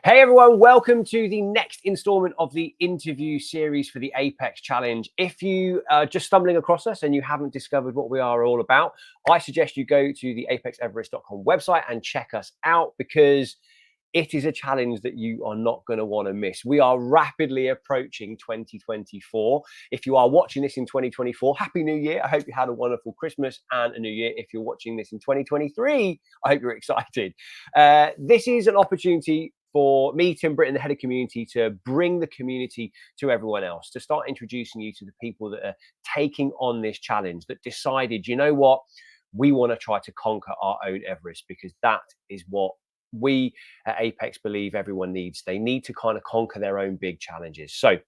Hey everyone, welcome to the next installment of the interview series for the Apex Challenge. If you are just stumbling across us and you haven't discovered what we are all about, I suggest you go to the apexeverest.com website and check us out, because it is a challenge that you are not going to want to miss. We are rapidly approaching 2024. If you are watching this in 2024, Happy New Year. I hope you had a wonderful Christmas and a New Year. If you're watching this in 2023, I hope you're excited. This is an opportunity for me, Tim Britton, the head of community, to bring the community to everyone else, to start introducing you to the people that are taking on this challenge, that decided, you know what, we want to try to conquer our own Everest, because that is what we at Apex believe everyone needs. They need to kind of conquer their own big challenges. So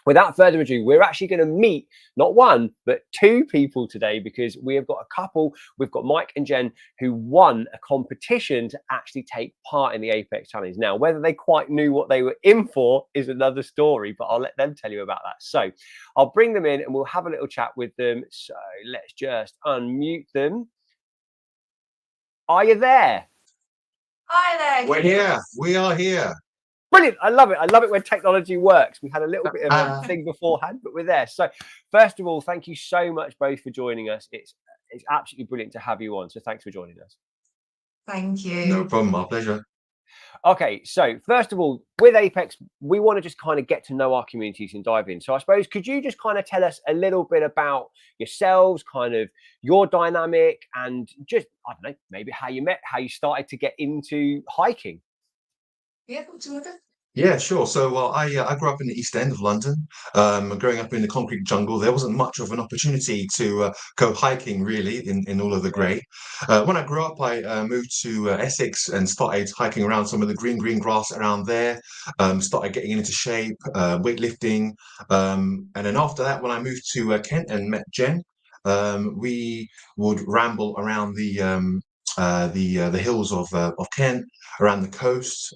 without further ado, we're actually going to meet not one, but two people today, because we have got a couple. We've got Mike and Jenn, who won a competition to actually take part in the Apex Challenge. Now, whether they quite knew what they were in for is another story, but I'll let them tell you about that. So I'll bring them in and we'll have a little chat with them. So let's just unmute them. Are you there? Hi there. We're here. We are here. Brilliant. I love it. I love it when technology works. We had a little bit of a thing beforehand, but we're there. So first of all, thank you so much both for joining us. It's absolutely brilliant to have you on. So thanks for joining us. Thank you. No problem. My pleasure. Okay, so first of all, with Apex, we want to just kind of get to know our communities and dive in. So I suppose, could you just kind of tell us a little bit about yourselves, kind of your dynamic, and just, I don't know, maybe how you met, how you started to get into hiking? Yeah, Yeah, sure. So, well, I grew up in the East End of London. Growing up in the concrete jungle, there wasn't much of an opportunity to go hiking, really, in all of the grey. When I grew up, I moved to Essex and started hiking around some of the green grass around there. Started getting into shape, weightlifting, and then after that, when I moved to Kent and met Jen, we would ramble around the hills of Kent, around the coast,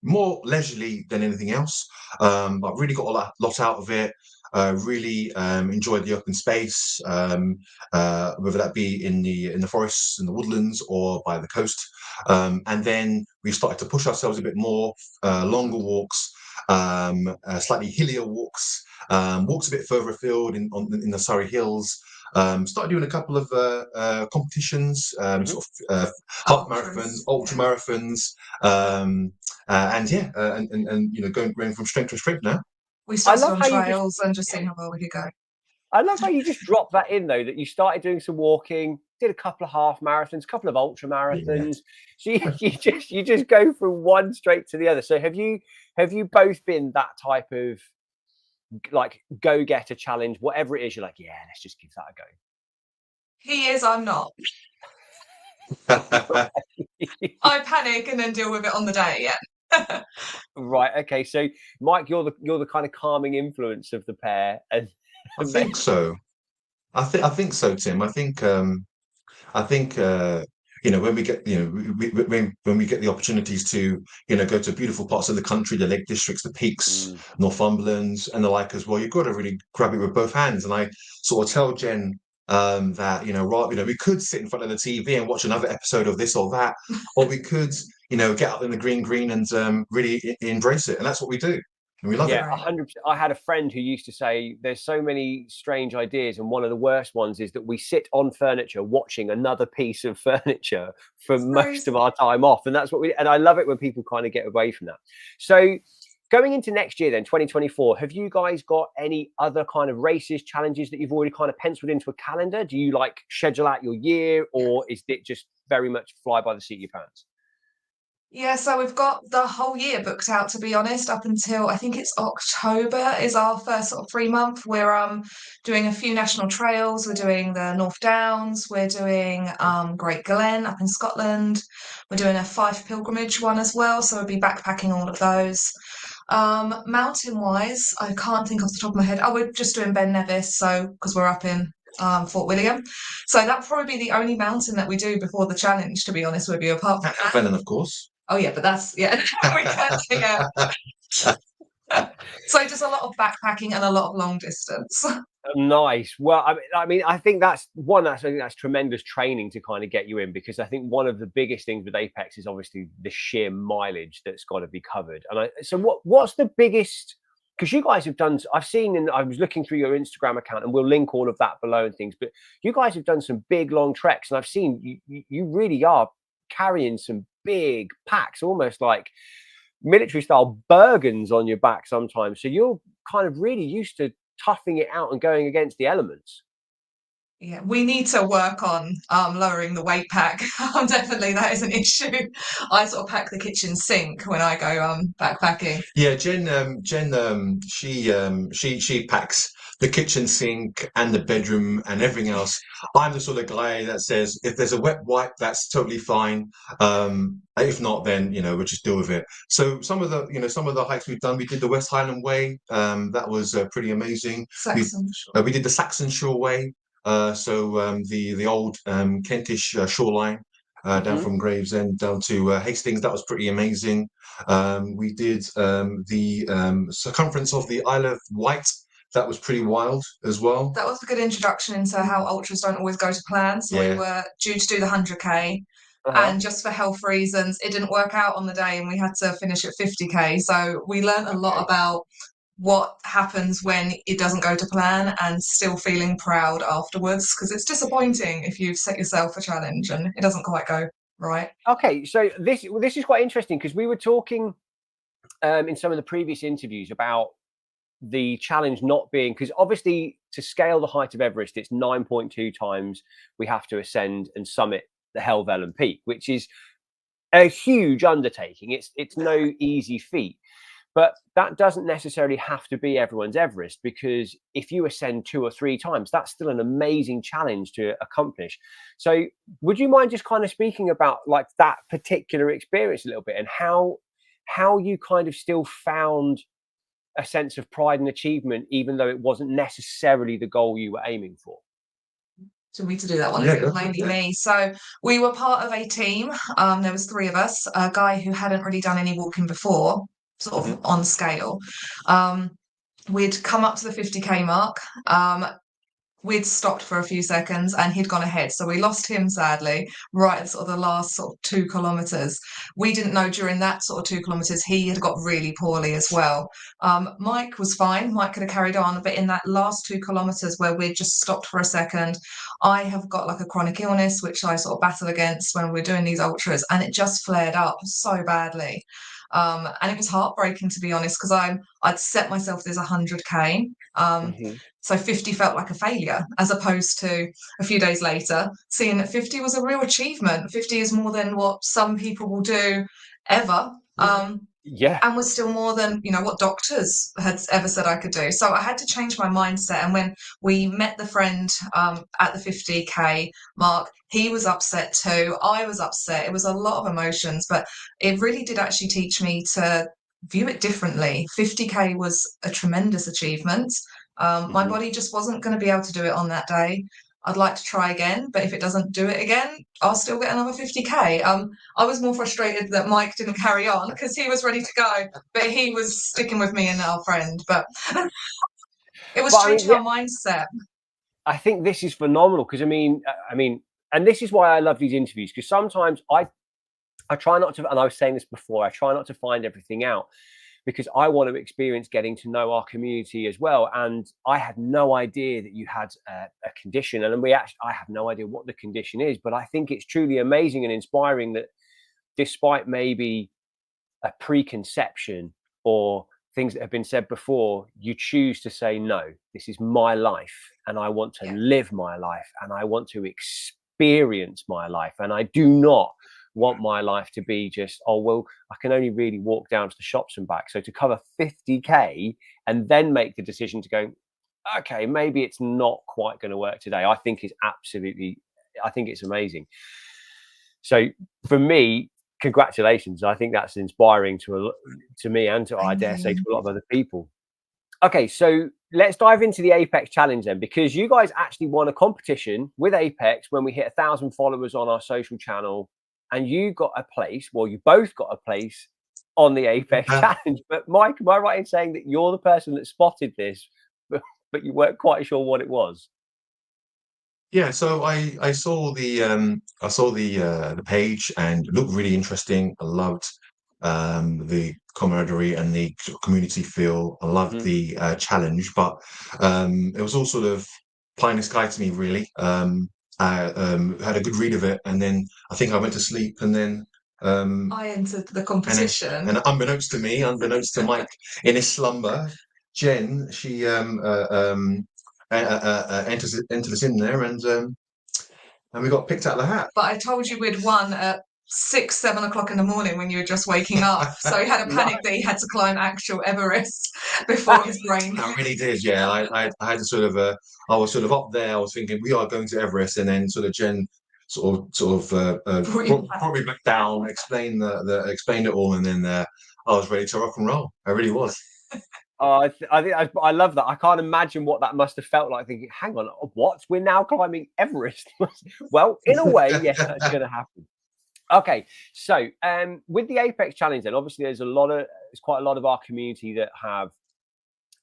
more leisurely than anything else, but really got a lot out of it. Really enjoyed the open space, whether that be in the forests and the woodlands or by the coast. And then we started to push ourselves a bit more, longer walks, slightly hillier walks, walks a bit further afield in the Surrey Hills. Started doing a couple of competitions, sort of half marathons, ultra marathons, and you know, going from strength to strength now. We started on trails and just seeing how well we could go. I love how you just dropped that in, though, that you started doing some walking, did a couple of half marathons, a couple of ultra marathons. Yeah. So you just go from one straight to the other. So have you both been that type of, like, go get a challenge, whatever it is, you're like, yeah, let's just give that a go? He is, I'm not. I panic and then deal with it on the day. Yeah. Right. Okay. So Mike, you're the kind of calming influence of the pair, and I think so. I think so, Tim. I think you know, when we get, you know, when we get the opportunities to, you know, go to beautiful parts of the country, the Lake Districts, the peaks, Northumberland and the like as well, you've got to really grab it with both hands. And I sort of tell Jen that, you know, we could sit in front of the TV and watch another episode of this or that, or we could, you know, get up in the green and really embrace it. And that's what we do. And we love it. Yeah, 100%. I had a friend who used to say there's so many strange ideas, and one of the worst ones is that we sit on furniture watching another piece of furniture for most of our time off, and that's what we. And I love it when people kind of get away from that. So, going into next year, then 2024, have you guys got any other kind of races, challenges that you've already kind of penciled into a calendar? Do you like schedule out your year, or is it just very much fly by the seat of your pants? Yeah, so we've got the whole year booked out, to be honest, up until I think it's October is our first sort of 3 month. We're doing a few national trails. We're doing the North Downs. We're doing Great Glen up in Scotland. We're doing a Fife pilgrimage one as well. So we'll be backpacking all of those. Mountain wise, I can't think off the top of my head. Oh, we're just doing Ben Nevis, so because we're up in Fort William. So that'll probably be the only mountain that we do before the challenge, to be honest with you, apart from that. Fenton, of course. Oh yeah, but that's we can't. Yeah. So just a lot of backpacking and a lot of long distance. Nice. Well, I think that's one. I think that's tremendous training to kind of get you in, because I think one of the biggest things with Apex is obviously the sheer mileage that's got to be covered. And so what's the biggest? Because you guys have done. I've seen, and I was looking through your Instagram account, and we'll link all of that below and things. But you guys have done some big long treks, and I've seen you really are carrying some big packs, almost like military style Bergens on your back sometimes. So you're kind of really used to toughing it out and going against the elements. Yeah, we need to work on lowering the weight pack. Definitely, that is an issue. I sort of pack the kitchen sink when I go backpacking. Yeah, Jen, she packs the kitchen sink and the bedroom and everything else. I'm the sort of guy that says if there's a wet wipe, that's totally fine. If not, then we'll just deal with it. So some of the hikes we've done, we did the West Highland Way. That was pretty amazing. Saxon. We did the Saxon Shore Way. The old Kentish shoreline. Down from Gravesend down to Hastings. That was pretty amazing. We did the circumference of the Isle of Wight. That was pretty wild as well. That was a good introduction into how ultras don't always go to plan. So we were due to do the 100k, and just for health reasons, it didn't work out on the day, and we had to finish at 50k. So we learned a lot about what happens when it doesn't go to plan, and still feeling proud afterwards, because it's disappointing if you've set yourself a challenge and it doesn't quite go right. Okay, so this is quite interesting, because we were talking in some of the previous interviews about the challenge not being, because obviously to scale the height of Everest, it's 9.2 times we have to ascend and summit the Helvellyn Peak, which is a huge undertaking. It's no easy feat. But that doesn't necessarily have to be everyone's Everest, because if you ascend 2 or 3 times, that's still an amazing challenge to accomplish. So would you mind just kind of speaking about like that particular experience a little bit, and how you kind of still found a sense of pride and achievement, even though it wasn't necessarily the goal you were aiming for? To me to do that one, it was mainly me. So we were part of a team. There was 3 of us, a guy who hadn't really done any walking before, sort of on scale. We'd come up to the 50k mark. We'd stopped for a few seconds and he'd gone ahead. So we lost him, sadly, right at sort of the last sort of 2 kilometers. We didn't know during that sort of 2 kilometers, he had got really poorly as well. Mike was fine. Mike could have carried on. But in that last 2 kilometers where we just stopped for a second, I have got like a chronic illness, which I sort of battle against when we're doing these ultras. And it just flared up so badly. And it was heartbreaking, to be honest, because I'd set myself this 100k. So 50 felt like a failure, as opposed to a few days later, seeing that 50 was a real achievement. 50 is more than what some people will do ever. And was still more than, what doctors had ever said I could do. So I had to change my mindset. And when we met the friend at the 50k mark, he was upset too. I was upset. It was a lot of emotions, but it really did actually teach me to view it differently. 50k was a tremendous achievement. My body just wasn't going to be able to do it on that day. I'd like to try again, but if it doesn't do it again, I'll still get another 50k. I was more frustrated that Mike didn't carry on because he was ready to go, but he was sticking with me and our friend. But it was changing our mindset. I think this is phenomenal, because and this is why I love these interviews, because sometimes I try not to, and I was saying this before, I try not to find everything out, because I want to experience getting to know our community as well. And I had no idea that you had a condition, and I have no idea what the condition is, but I think it's truly amazing and inspiring that despite maybe a preconception or things that have been said before, you choose to say, no, this is my life and I want to live my life and I want to experience my life. And I do not want my life to be just, oh, well, I can only really walk down to the shops and back. So to cover 50k and then make the decision to go, okay, maybe it's not quite going to work today, I think it's amazing. So for me, congratulations. I think that's inspiring to me and to, I dare say, to a lot of other people. Okay, so let's dive into the Apex Challenge then, because you guys actually won a competition with Apex when we hit 1,000 followers on our social channel, and you got a place, well, you both got a place on the Apex Yeah. Challenge. But Mike, am I right in saying that you're the person that spotted this, but you weren't quite sure what it was? Yeah, so I saw the page and it looked really interesting. I loved the camaraderie and the sort of community feel. I loved the challenge, but it was all sort of pie in the sky to me, really. I had a good read of it, and then I think I went to sleep, and then I entered the and competition. unbeknownst to me, unbeknownst to Mike, in his slumber, Jen, she entered us in there, and we got picked out of the hat. But I told you we'd won at 6, 7 o'clock in the morning when you were just waking up. So he had a panic that he had to climb actual Everest before his brain. I really did, yeah. I had to sort of, I was sort of up there. I was thinking we are going to Everest, and then sort of Jen brought me back down, explained explained it all, and then I was ready to rock and roll. I really was. Oh, I love that. I can't imagine what that must have felt like. Thinking, hang on, what? We're now climbing Everest. Well, in a way, yes, that's going to happen. Okay, so with the Apex Challenge, then obviously there's quite a lot of our community that have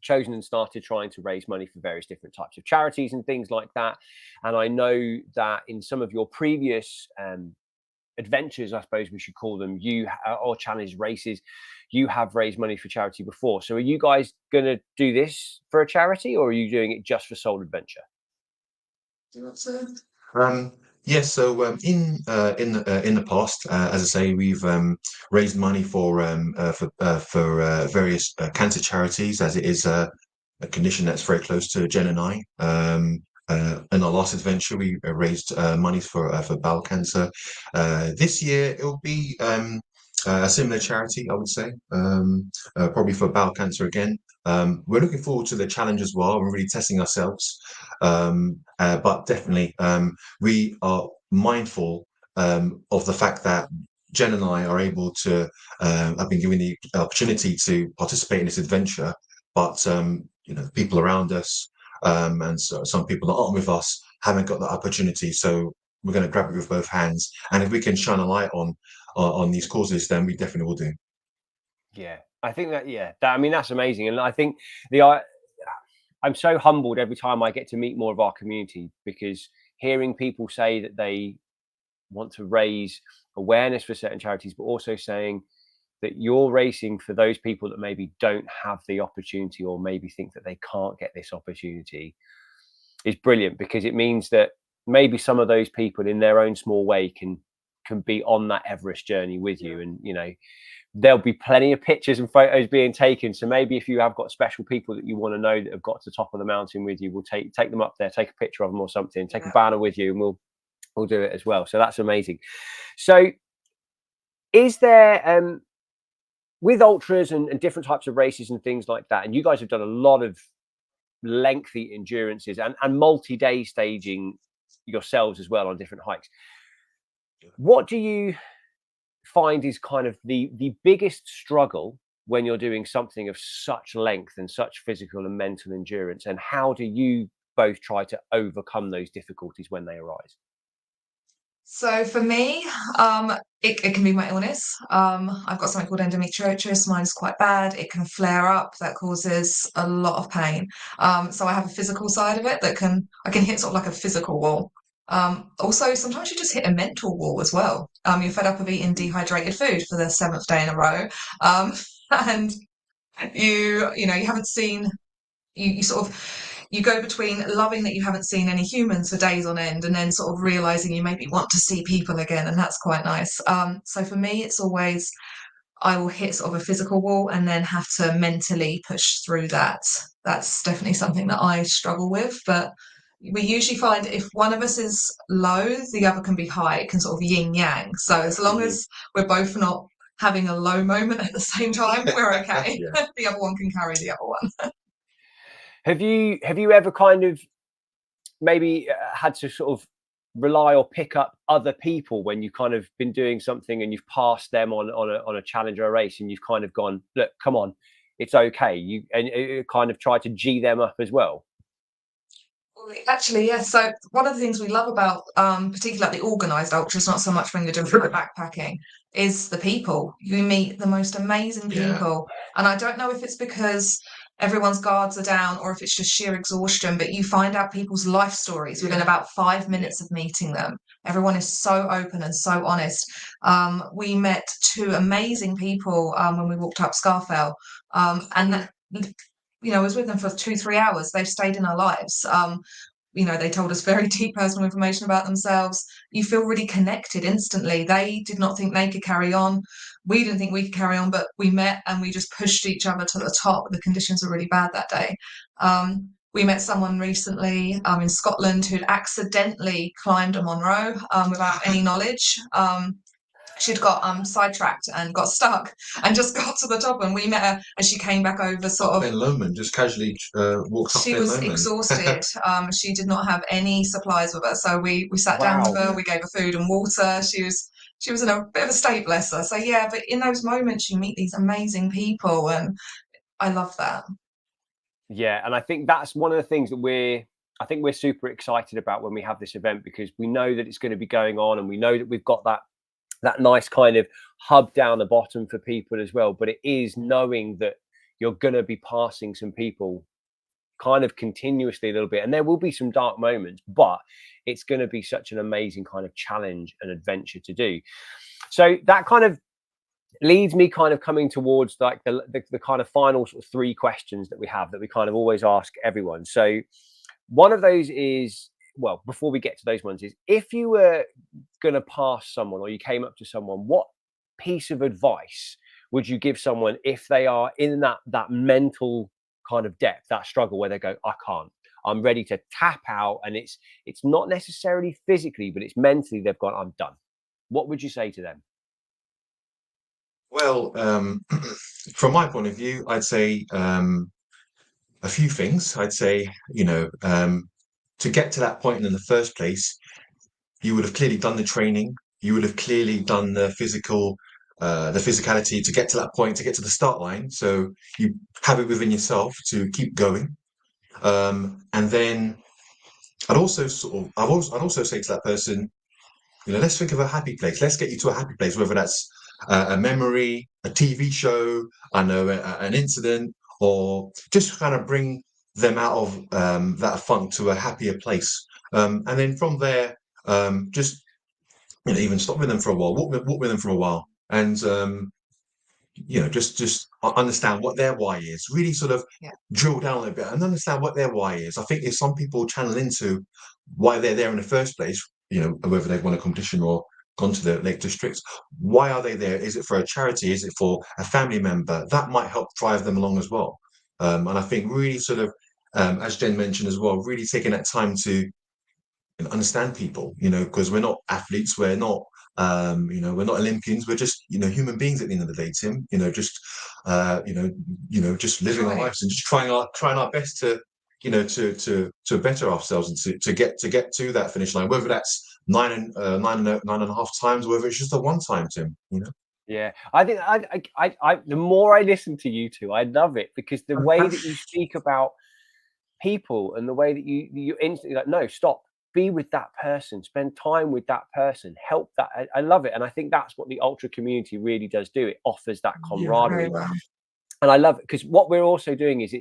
chosen and started trying to raise money for various different types of charities and things like that. And I know that in some of your previous adventures, I suppose we should call them, or challenge races, you have raised money for charity before. So are you guys going to do this for a charity, or are you doing it just for sole adventure? Do you want to? Yes, so in the past, as I say, we've raised money for various cancer charities, as it is a condition that's very close to Jen and I. In our last adventure, we raised money for bowel cancer. This year, it will be a similar charity, I would say, probably for bowel cancer again. We're looking forward to the challenge as well. We're really testing ourselves, but definitely we are mindful of the fact that Jen and I are able to. I've been given the opportunity to participate in this adventure, but the people around us and so some people that aren't with us haven't got that opportunity. So we're going to grab it with both hands, and if we can shine a light on these causes, then we definitely will do. Yeah, I think that. Yeah, I mean that's amazing, and I think I'm so humbled every time I get to meet more of our community, because hearing people say that they want to raise awareness for certain charities, but also saying that you're racing for those people that maybe don't have the opportunity, or maybe think that they can't get this opportunity, is brilliant, because it means that maybe some of those people in their own small way can be on that Everest journey with you. And there'll be plenty of pictures and photos being taken. So maybe if you have got special people that you want to know that have got to the top of the mountain with you, we'll take them up there, take a picture of them or something, take a banner with you, and we'll do it as well. So that's amazing. So is there with ultras and different types of races and things like that, and you guys have done a lot of lengthy endurances and multi-day staging yourselves as well on different hikes, what do you find is kind of the biggest struggle when you're doing something of such length and such physical and mental endurance, and how do you both try to overcome those difficulties when they arise? So for me, it can be my illness. I've got something called endometriosis. Mine's quite bad. It can flare up. That causes a lot of pain. So I have a physical side of it that I can hit sort of like a physical wall. Also, sometimes you just hit a mental wall as well. You're fed up of eating dehydrated food for the 7th day in a row, and you haven't seen you sort of you go between loving that you haven't seen any humans for days on end, and then sort of realizing you maybe want to see people again, and that's quite nice. So for me, it's always I will hit sort of a physical wall and then have to mentally push through that. That's definitely something that I struggle with, but we usually find if one of us is low, the other can be high. It can sort of yin yang. So as long as we're both not having a low moment at the same time, we're okay. Yeah. The other one can carry the other one. Have you ever kind of maybe had to sort of rely or pick up other people when you kind of been doing something and you've passed them on a challenge or a race, and you've kind of gone, look, come on, it's okay, and kind of try to G them up as well? Actually, yes. So one of the things we love about, particularly like the organised ultras, not so much when you're doing like backpacking, is the people. You meet the most amazing Yeah. people, and I don't know if it's because everyone's guards are down or if it's just sheer exhaustion, but you find out people's life stories within about 5 minutes of meeting them. Everyone is so open and so honest. We met two amazing people when we walked up Scarfell, and that, I was with them for 2-3 hours. They've stayed in our lives. They told us very deep personal information about themselves. You feel really connected instantly. They did not think they could carry on. We didn't think we could carry on, but we met and we just pushed each other to the top. The conditions were really bad that day. We met someone recently in Scotland who'd accidentally climbed a Monro without any knowledge. She'd got sidetracked and got stuck and just got to the top, and we met her and she came back over sort Up of. Ben Lomond, just casually walks up She Ben was Lomond. exhausted. She did not have any supplies with her, so we sat down with her. We gave her food and water. She was in a bit of a state, bless her. So yeah, but in those moments you meet these amazing people, and I love that. Yeah, and I think that's one of the things that we're super excited about when we have this event, because we know that it's going to be going on, and we know that we've got that nice kind of hub down the bottom for people as well. But it is knowing that you're going to be passing some people kind of continuously a little bit, and there will be some dark moments, but it's going to be such an amazing kind of challenge and adventure to do. So that kind of leads me kind of coming towards like the kind of final sort of 3 questions that we have that we kind of always ask everyone. So one of those is, well, before we get to those ones, is if you were going to pass someone, or you came up to someone, what piece of advice would you give someone if they are in that mental kind of depth, that struggle where they go, I can't, I'm ready to tap out, and it's not necessarily physically, but it's mentally, they've gone, I'm done. What would you say to them? Well, from my point of view, I'd say a few things. I'd say, to get to that point in the first place, you would have clearly done the training. You would have clearly done the physicality to get to that point, to get to the start line. So you have it within yourself to keep going. And then I'd also say to that person, let's think of a happy place. Let's get you to a happy place, whether that's a memory, a TV show, I know, an incident, or just kind of bring them out of that funk to a happier place. And then from there, just even stop with them for a while, walk with them for a while, and just understand what their why is. Really sort of drill down a bit and understand what their why is. I think if some people channel into why they're there in the first place, whether they've won a competition or gone to the Lake Districts, why are they there? Is it for a charity? Is it for a family member? That might help drive them along as well. And I think really sort of, as Jen mentioned as well, really taking that time to understand people, because we're not athletes, we're not we're not Olympians, we're just human beings at the end of the day, Tim. Just living our lives and just trying our best to to better ourselves and to get to that finish line, whether that's nine and a half times, whether it's just a one time, Tim. Yeah, I think I the more I listen to you two, I love it, because the way that you speak about people and the way that you instantly like, no, stop, be with that person, spend time with that person, help that. I love it, and I think that's what the ultra community really does do. It offers that camaraderie, and I love it, because what we're also doing is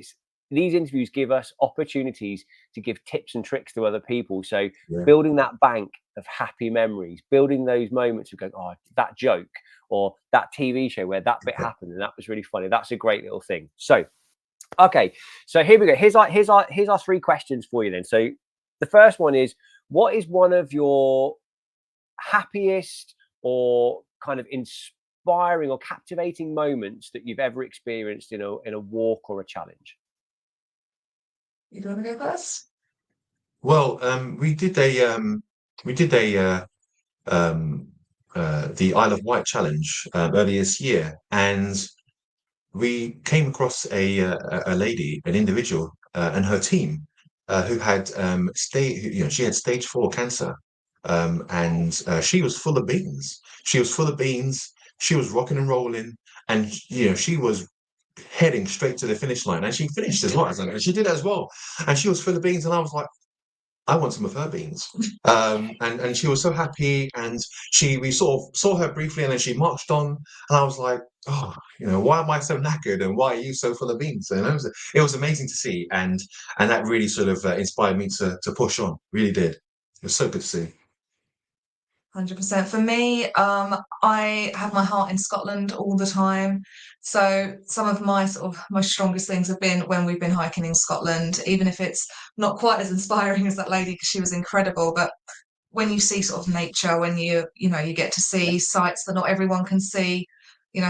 these interviews give us opportunities to give tips and tricks to other people. So building that bank of happy memories, building those moments of going, oh, that joke or that TV show where that bit happened and that was really funny. That's a great little thing. So, okay, so here we go. Here's our 3 questions for you then. So the first one is, what is one of your happiest or kind of inspiring or captivating moments that you've ever experienced in a walk or a challenge? You want to go first? Well, we did the Isle of Wight challenge earlier this year, and we came across a lady, an individual, and her team who had she had stage 4 cancer, and she was full of beans. She was full of beans. She was rocking and rolling, and she was heading straight to the finish line, and she finished as well. And she did as well, and she was full of beans, and I was like, I want some of her beans. And she was so happy, and we sort of saw her briefly, and then she marched on, and I was like, oh, why am I so knackered, and why are you so full of beans? And it was amazing to see, and that really sort of inspired me to push on. Really did. It was so good to see. 100%. For me, I have my heart in Scotland all the time. So some of my sort of my strongest things have been when we've been hiking in Scotland, even if it's not quite as inspiring as that lady because she was incredible. But when you see sort of nature, when you get to see sights that not everyone can see,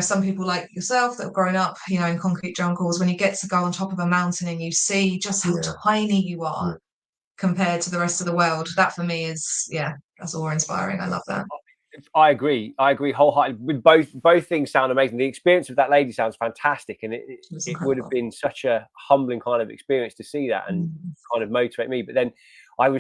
some people like yourself that have grown up, in concrete jungles, when you get to go on top of a mountain and you see just how Yeah. tiny you are Yeah. compared to the rest of the world, that for me is, that's awe-inspiring. I love that. I agree wholeheartedly. With both things sound amazing. The experience of that lady sounds fantastic, and It's it would have incredible. been such a humbling kind of experience to see that and kind of motivate me. But then I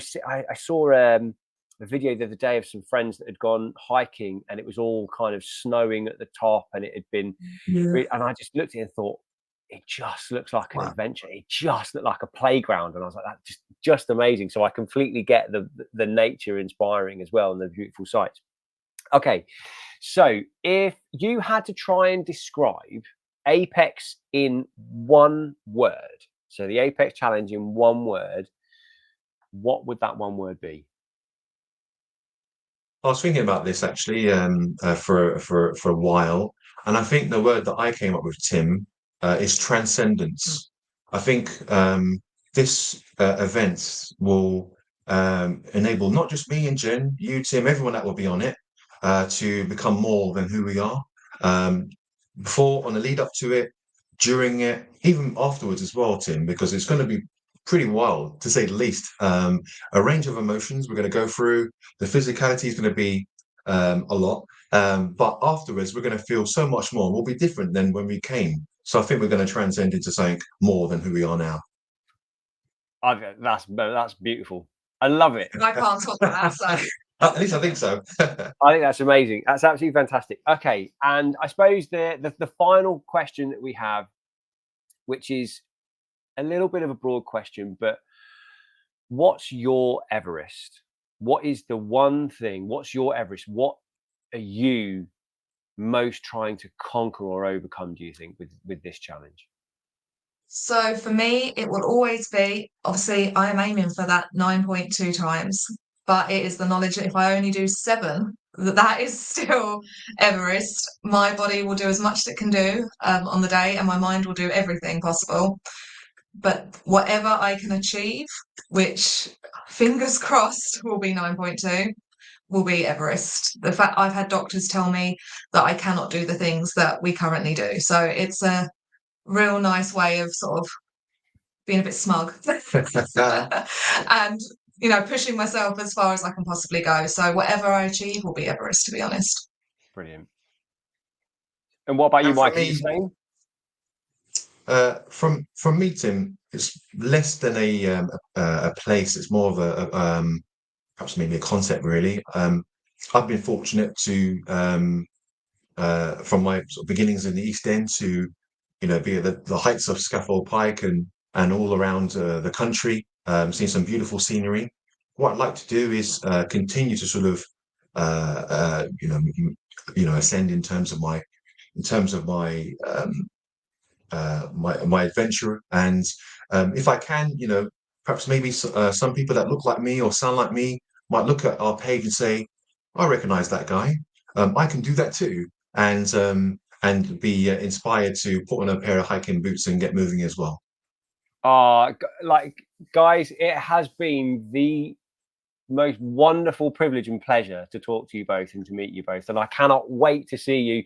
saw a video the other day of some friends that had gone hiking, and it was all kind of snowing at the top, and it had been, and I just looked at it and thought, it just looks like an adventure. It just looked like a playground, and I was like, that's just amazing. So I completely get the nature inspiring as well, and the beautiful sights. Okay, so if you had to try and describe Apex in one word, so the Apex Challenge in one word, what would that one word be? I was thinking about this actually for a while, and I think the word that I came up with, Tim, is transcendence. I think this event will enable not just me and Jen, you, Tim, everyone that will be on it, to become more than who we are. Before, on the lead up to it, during it, even afterwards as well, Tim, because it's going to be pretty wild, to say the least. A range of emotions we're going to go through. The physicality is going to be a lot, but afterwards we're going to feel so much more. We'll be different than when we came. So I think we're going to transcend into something more than who we are now. That's beautiful. I love it. I can't talk about that. So. At least I think so. I think that's amazing. That's absolutely fantastic. Okay, and I suppose the final question that we have, which is a little bit of a broad question, but what's your Everest? What is the one thing? What's your Everest? What are you most trying to conquer or overcome, do you think, with this challenge? So for me, it will always be, obviously, I am aiming for that 9.2 times, but it is the knowledge that if I only do 7, that is still Everest. My body will do as much as it can do on the day, and my mind will do everything possible. But whatever I can achieve, which fingers crossed will be 9.2, will be Everest. The fact I've had doctors tell me that I cannot do the things that we currently do. So it's a real nice way of sort of being a bit smug and pushing myself as far as I can possibly go. So whatever I achieve will be Everest, to be honest. Brilliant. And what about you, And for Mike? Are you me, saying? from me, Tim, it's less than a place. It's more of a perhaps maybe a concept, really. I've been fortunate to from my sort of beginnings in the East End to be at the heights of Scaffold Pike and all around the country, seeing some beautiful scenery. What I'd like to do is continue to sort of ascend in terms of my adventure, and if I can, perhaps maybe some people that look like me or sound like me might look at our page and say, I recognize that guy. I can do that too, and be inspired to put on a pair of hiking boots and get moving as well. Like, guys, it has been the most wonderful privilege and pleasure to talk to you both and to meet you both, and I cannot wait to see you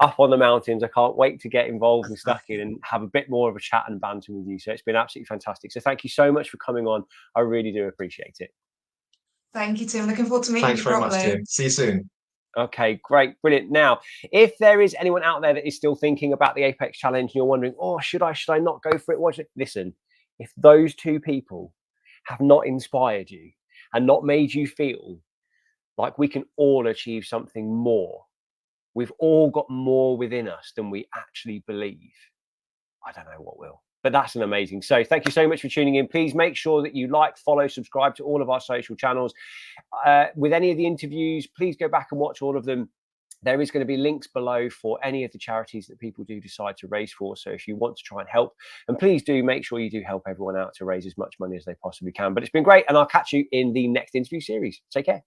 up on the mountains. I can't wait to get involved and stuck in and have a bit more of a chat and banter with you. So it's been absolutely fantastic. So thank you so much for coming on. I really do appreciate it. Thank you, Tim. Looking forward to meeting Thanks you very much, properly. Tim. See you soon. Okay, great, brilliant. Now, if there is anyone out there that is still thinking about the Apex Challenge and you're wondering, oh, should I not go for it? Watch it. Listen, if those two people have not inspired you and not made you feel like we can all achieve something more, we've all got more within us than we actually believe, I don't know what will. But that's an amazing. So thank you so much for tuning in. Please make sure that you like, follow, subscribe to all of our social channels. With any of the interviews, please go back and watch all of them. There is going to be links below for any of the charities that people do decide to raise for. So if you want to try and help, and please do make sure you do help everyone out to raise as much money as they possibly can. But it's been great, and I'll catch you in the next interview series. Take care.